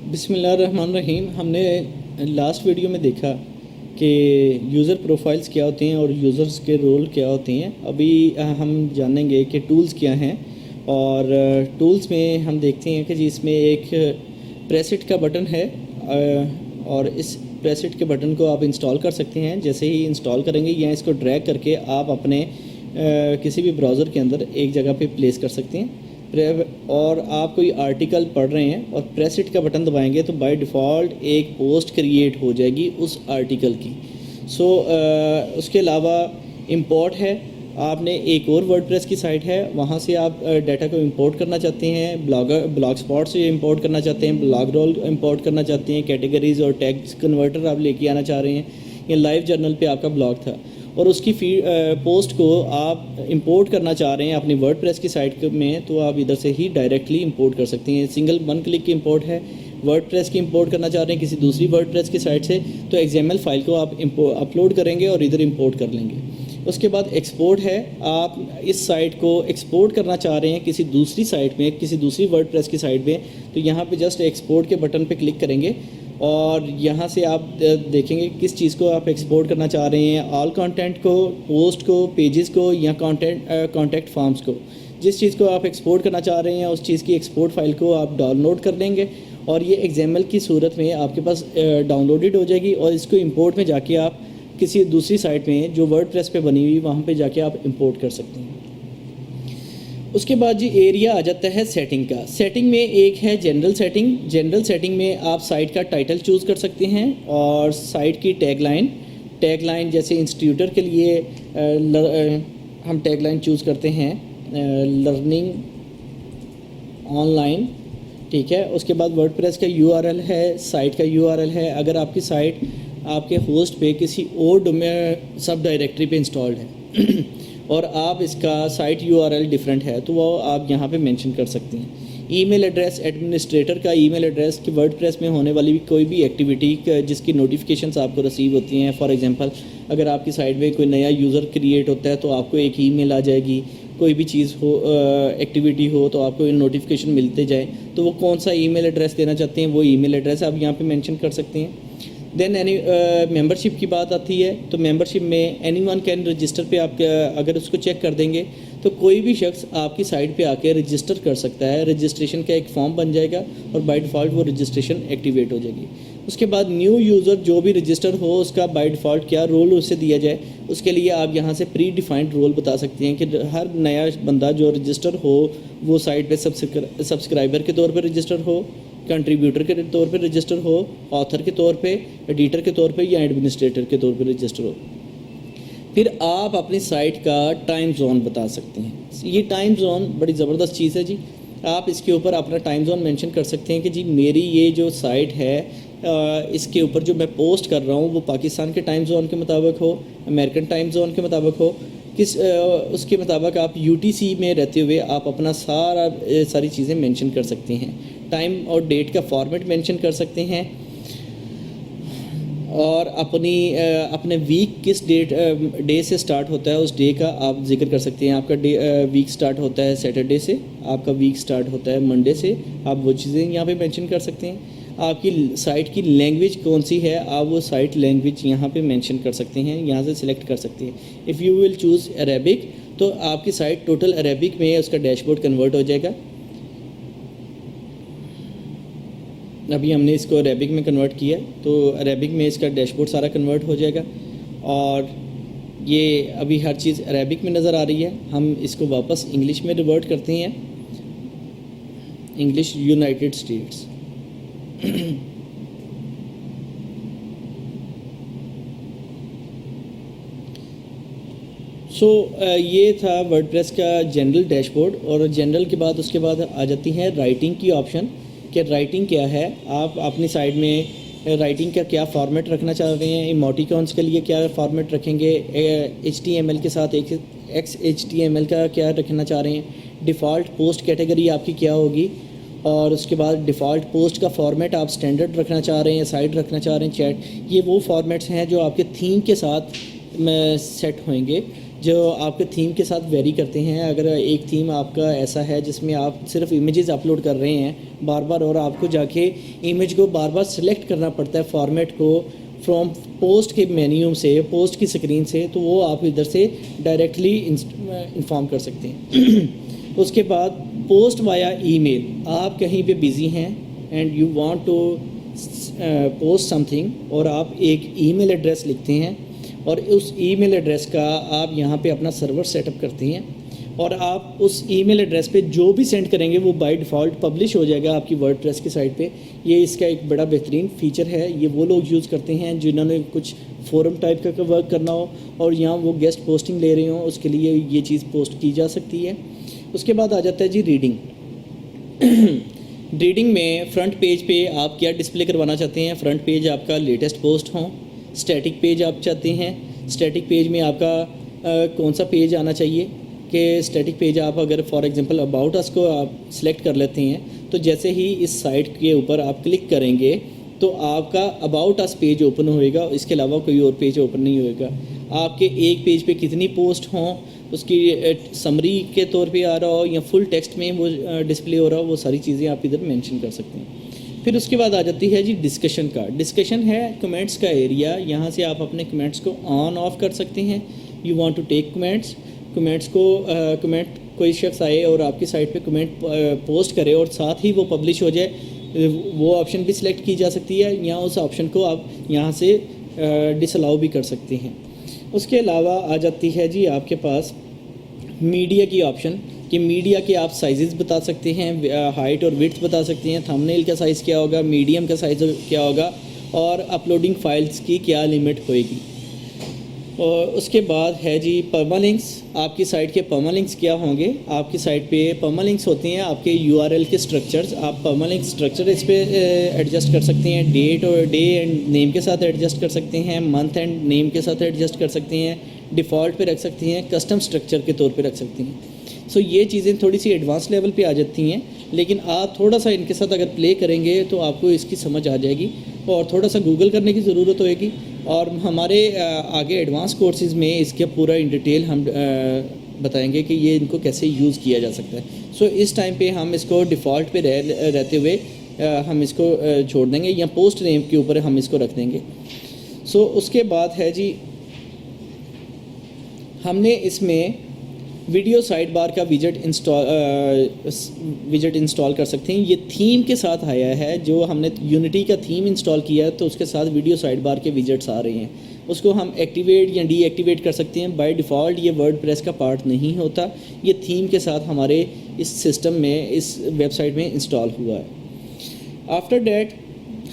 बिस्मिल्लाहिर्रहमानिर्रहीम। हमने last video में देखा कि यूज़र प्रोफाइल्स क्या होते हैं और यूज़र्स के रोल क्या होते हैं। अभी हम जानेंगे कि टूल्स क्या हैं। और टूल्स में हम देखते हैं कि जी इसमें एक प्रेसिट का बटन है और इस प्रेसिट के बटन को आप इंस्टॉल कर सकते हैं। जैसे ही इंस्टॉल करेंगे या इसको ड्रैग करके आप अपने किसी भी ब्राउज़र के अंदर एक जगह पे प्लेस कर सकते हैं। और आप कोई आर्टिकल पढ़ रहे हैं और प्रेस इट का बटन दबाएंगे तो बाय डिफ़ॉल्ट एक पोस्ट क्रिएट हो जाएगी उस आर्टिकल की। उसके अलावा इंपोर्ट है। आपने एक और वर्डप्रेस की साइट है, वहाँ से आप डाटा को इंपोर्ट करना चाहते हैं। ब्लॉग स्पॉट से इंपोर्ट करना चाहते हैं, ब्लॉग रोल इंपोर्ट करना चाहते हैं, कैटेगरीज़ और टैग्स कन्वर्टर आप लेके आना चाह रहे हैं, या लाइव जर्नल पे आपका ब्लॉग था और उसकी पोस्ट को आप इंपोर्ट करना चाह रहे हैं अपनी वर्डप्रेस की साइट में, तो आप इधर से ही डायरेक्टली इंपोर्ट कर सकते हैं। सिंगल वन क्लिक की इंपोर्ट है। वर्डप्रेस की इंपोर्ट करना चाह रहे हैं किसी दूसरी वर्डप्रेस की साइट से, तो XML फाइल को आप अपलोड करेंगे और इधर इंपोर्ट कर लेंगे। उसके बाद एक्सपोर्ट है। आप इस साइट को एक्सपोर्ट करना चाह रहे हैं किसी दूसरी साइट में, किसी दूसरी वर्डप्रेस की साइट में, तो यहाँ पे जस्ट एक्सपोर्ट के बटन पे क्लिक करेंगे और यहाँ से आप देखेंगे किस चीज़ को आप एक्सपोर्ट करना चाह रहे हैं, ऑल कंटेंट को, पोस्ट को, पेजेस को, या कॉन्टैक्ट फॉर्म्स को। जिस चीज़ को आप एक्सपोर्ट करना चाह रहे हैं उस चीज़ की एक्सपोर्ट फाइल को आप डाउनलोड कर लेंगे और ये XML की सूरत में आपके पास डाउनलोडेड हो जाएगी। और इसको इंपोर्ट में जाके आप किसी दूसरी साइट में जो वर्डप्रेस पे बनी हुई वहाँ पे जाके आप इंपोर्ट कर सकते हैं। उसके बाद जी एरिया आ जाता है सेटिंग का। सेटिंग में एक है जनरल सेटिंग। जनरल सेटिंग में आप साइट का टाइटल चूज़ कर सकते हैं और साइट की टैगलाइन जैसे इंस्टीट्यूटर के लिए हम टैगलाइन चूज़ करते हैं लर्निंग ऑनलाइन, ठीक है। उसके बाद वर्डप्रेस का URL है, साइट का URL है। अगर आपकी साइट आपके होस्ट पे किसी और सब डायरेक्टरी पे इंस्टॉल्ड है और आप इसका साइट URL डिफरेंट है तो वो आप यहाँ पे मेंशन कर सकते हैं। ईमेल एड्रेस, एडमिनिस्ट्रेटर का ईमेल एड्रेस कि वर्डप्रेस में होने वाली कोई भी एक्टिविटी जिसकी नोटिफिकेशंस आपको रिसीव होती हैं। फॉर एग्जांपल अगर आपकी साइट में कोई नया यूज़र क्रिएट होता है तो आपको एक ईमेल आ जाएगी, कोई भी चीज़ हो, एक्टिविटी हो तो आपको नोटिफिकेशन मिलते जाए, तो वो कौन सा ईमेल एड्रेस देना चाहते हैं वो ईमेल एड्रेस आप यहाँ पे मेंशन कर सकते हैं। देन मेंबरशिप की बात आती है तो मेंबरशिप में एनीवन कैन रजिस्टर पे आप अगर उसको चेक कर देंगे तो कोई भी शख्स आपकी साइट पे आके रजिस्टर कर सकता है। रजिस्ट्रेशन का एक फॉर्म बन जाएगा और बाय डिफ़ॉल्ट वो रजिस्ट्रेशन एक्टिवेट हो जाएगी। उसके बाद न्यू यूज़र जो भी रजिस्टर हो उसका बाय डिफ़ॉल्ट क्या रोल उसे दिया जाए, उसके लिए आप यहाँ से प्री डिफाइंड रोल बता सकते हैं कि हर नया बंदा जो रजिस्टर हो वो साइट पे सब्सक्राइबर के तौर पर रजिस्टर हो, कंट्रीब्यूटर के तौर पे रजिस्टर हो, ऑथर के तौर पे, एडिटर के तौर पे, या एडमिनिस्ट्रेटर के तौर पे रजिस्टर हो। फिर आप अपनी साइट का टाइम जोन बता सकते हैं। ये टाइम जोन बड़ी ज़बरदस्त चीज़ है जी। आप इसके ऊपर अपना टाइम जोन मेंशन कर सकते हैं कि जी मेरी ये जो साइट है इसके ऊपर जो मैं पोस्ट कर रहा हूँ वो पाकिस्तान के टाइम जोन के मुताबिक हो, अमेरिकन टाइम जोन के मुताबिक हो, उसके मुताबिक आप UTC में रहते हुए आप अपना सारी चीज़ें मेंशन कर सकते हैं। टाइम और डेट का फॉर्मेट मेंशन कर सकते हैं और अपने वीक किस डे से स्टार्ट होता है उस डे का आप जिक्र कर सकते हैं। आपका वीक स्टार्ट होता है सैटरडे से, आपका वीक स्टार्ट होता है मंडे से, आप वो चीज़ें यहाँ पे मेंशन कर सकते हैं। आपकी साइट की लैंग्वेज कौन सी है आप वो साइट लैंग्वेज यहाँ पे मेंशन कर सकते हैं, यहाँ से सिलेक्ट कर सकते हैं। If you will choose Arabic तो आपकी साइट टोटल अरेबिक में उसका डैशबोर्ड कन्वर्ट हो जाएगा। अभी हमने इसको अरेबिक में कन्वर्ट किया तो अरेबिक में इसका डैशबोर्ड सारा कन्वर्ट हो जाएगा और ये अभी हर चीज़ अरेबिक में नज़र आ रही है। हम इसको वापस इंग्लिश में रिवर्ट करते हैं, इंग्लिश यूनाइटेड स्टेट्स। ये था वर्डप्रेस का जनरल डैशबोर्ड। और जनरल के बाद उसके बाद आ जाती है राइटिंग की ऑप्शन कि राइटिंग क्या है, आप अपनी साइट में राइटिंग का क्या फॉर्मेट रखना चाह रहे हैं, इमोटिकॉन्स के लिए क्या फॉर्मेट रखेंगे, HTML के साथ XHTML का क्या रखना चाह रहे हैं, डिफ़ॉल्ट पोस्ट कैटेगरी आपकी क्या होगी, और उसके बाद डिफ़ॉल्ट पोस्ट का फॉर्मेट आप स्टैंडर्ड रखना चाह रहे हैं, साइड रखना चाह रहे हैं, चैट। ये वो फॉर्मेट्स हैं जो आपके थीम के साथ सेट होंगे। जो आपके थीम के साथ वेरी करते हैं। अगर एक थीम आपका ऐसा है जिसमें आप सिर्फ इमेजेस अपलोड कर रहे हैं बार बार और आपको जाके इमेज को बार बार सेलेक्ट करना पड़ता है फॉर्मेट को फ्रॉम पोस्ट के मेन्यू से, पोस्ट की स्क्रीन से, तो वो आप इधर से डायरेक्टली इन्फॉर्म कर सकते हैं। उसके बाद पोस्ट वाया ईमेल, आप कहीं पे बिज़ी हैं and you want to post something और आप एक ईमेल एड्रेस लिखते हैं और उस ईमेल एड्रेस का आप यहाँ पे अपना सर्वर सेटअप करते हैं और आप उस ईमेल एड्रेस पे जो भी सेंड करेंगे वो बाय डिफ़ॉल्ट पब्लिश हो जाएगा आपकी वर्डप्रेस की साइट पे। ये इसका एक बड़ा बेहतरीन फ़ीचर है। ये वो लोग यूज़ करते हैं जिन्होंने कुछ फोरम टाइप का वर्क करना हो और यहाँ वो गेस्ट पोस्टिंग ले रहे हो, उसके लिए ये चीज़ पोस्ट की जा सकती है। उसके बाद आ जाता है जी रीडिंग। रीडिंग में फ्रंट पेज पे आप क्या डिस्प्ले करवाना चाहते हैं। फ्रंट पेज आपका लेटेस्ट पोस्ट हो, स्टैटिक पेज आप चाहते हैं, स्टैटिक पेज में आपका कौन सा पेज आना चाहिए कि स्टैटिक पेज आप अगर फॉर एग्जांपल अबाउट अस को आप सिलेक्ट कर लेते हैं तो जैसे ही इस साइट के ऊपर आप क्लिक करेंगे तो आपका अबाउट अस पेज ओपन होएगा, इसके अलावा कोई और पेज ओपन नहीं होएगा। आपके एक पेज पे कितनी पोस्ट हों, उसकी समरी के तौर पे आ रहा हो या फुल टेक्स्ट में वो डिस्प्ले हो रहा हो, वो सारी चीज़ें आप इधर मेंशन कर सकते हैं। फिर उसके बाद आ जाती है जी डिस्कशन का। डिस्कशन है कमेंट्स का एरिया, यहाँ से आप अपने कमेंट्स को ऑन ऑफ कर सकते हैं। You want to take comments को कमेंट कोई शख्स आए और आपकी साइट पे कमेंट पोस्ट करे और साथ ही वो पब्लिश हो जाए, वो ऑप्शन भी सिलेक्ट की जा सकती है या उस ऑप्शन को आप यहाँ से डिसअलाउ भी कर सकते हैं। उसके अलावा आ जाती है जी आपके पास मीडिया की ऑप्शन कि मीडिया के आप साइज़ बता सकते हैं, हाइट और विड्थ बता सकते हैं, थंबनेल का साइज़ क्या होगा, मीडियम का साइज़ क्या होगा और अपलोडिंग फाइल्स की क्या लिमिट होएगी। और उसके बाद है जी परमालिंक्स। आपकी साइट के परमालिंक्स क्या होंगे। आपकी साइट पे परमालिंक्स होते हैं आपके यूआरएल के स्ट्रक्चर्स। आप परमालिंक स्ट्रक्चर इस पर एडजस्ट कर सकते हैं, डेट और डे एंड नेम के साथ एडजस्ट कर सकते हैं, मंथ एंड नेम के साथ एडजस्ट कर सकते हैं, डिफ़ॉल्ट पे रख सकते हैं, कस्टम स्ट्रक्चर के तौर पे रख सकते हैं। सो ये चीज़ें थोड़ी सी एडवांस लेवल पे आ जाती हैं, लेकिन आप थोड़ा सा इनके साथ अगर प्ले करेंगे तो आपको इसकी समझ आ जाएगी और थोड़ा सा गूगल करने की ज़रूरत होएगी। और हमारे आगे एडवांस कोर्सेज़ में इसके पूरा इन डिटेल हम बताएंगे कि ये इनको कैसे यूज़ किया जा सकता है। सो इस टाइम पे हम इसको डिफ़ॉल्ट पे रहते हुए हम इसको छोड़ देंगे या पोस्ट नेम के ऊपर हम इसको रख देंगे। सो उसके बाद है जी हमने इसमें वीडियो साइड बार का विजेट इंस्टॉल कर सकते हैं। ये थीम के साथ आया है, जो हमने यूनिटी का थीम इंस्टॉल किया है तो उसके साथ वीडियो साइड बार के विजेट्स आ रहे हैं, उसको हम एक्टिवेट या डीएक्टिवेट कर सकते हैं। बाय डिफ़ॉल्ट ये वर्डप्रेस का पार्ट नहीं होता, ये थीम के साथ हमारे इस सिस्टम में, इस वेबसाइट में इंस्टॉल हुआ है। आफ्टर डैट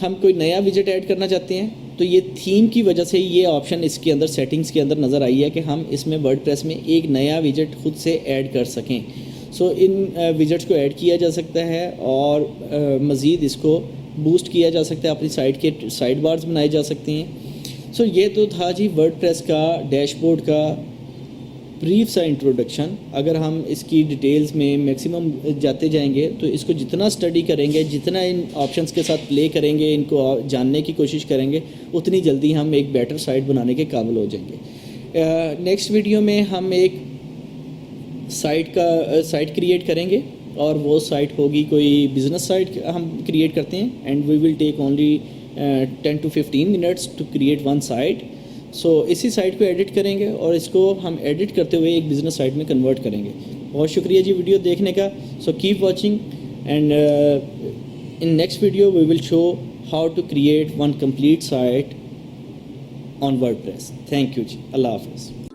हम कोई नया विजेट ऐड करना चाहते हैं तो ये थीम की वजह से ये ऑप्शन इसके अंदर सेटिंग्स के अंदर नज़र आई है कि हम इसमें वर्डप्रेस में एक नया विजेट खुद से ऐड कर सकें। सो इन विजेट्स को ऐड किया जा सकता है और मज़ीद इसको बूस्ट किया जा सकता है, अपनी साइट के साइड बार्स बनाए जा सकते हैं। सो ये तो था जी वर्डप्रेस का डैशबोर्ड का ब्रीफ सा इंट्रोडक्शन। अगर हम इसकी डिटेल्स में मैक्सिमम जाते जाएंगे तो इसको जितना स्टडी करेंगे, जितना इन ऑप्शंस के साथ प्ले करेंगे, इनको जानने की कोशिश करेंगे, उतनी जल्दी हम एक बेटर साइट बनाने के काबिल हो जाएंगे। नेक्स्ट वीडियो में हम एक साइट क्रिएट करेंगे और वो साइट होगी कोई बिज़नेस साइट हम क्रिएट करते हैं and we will take only 10 to 15 minutes to create one site. So इसी साइट को एडिट करेंगे और इसको हम एडिट करते हुए एक बिज़नेस साइट में कन्वर्ट करेंगे। बहुत शुक्रिया जी वीडियो देखने का। So keep watching and in next video we will show how to create one complete site on WordPress. Thank you जी, अल्लाह हाफ़िज़।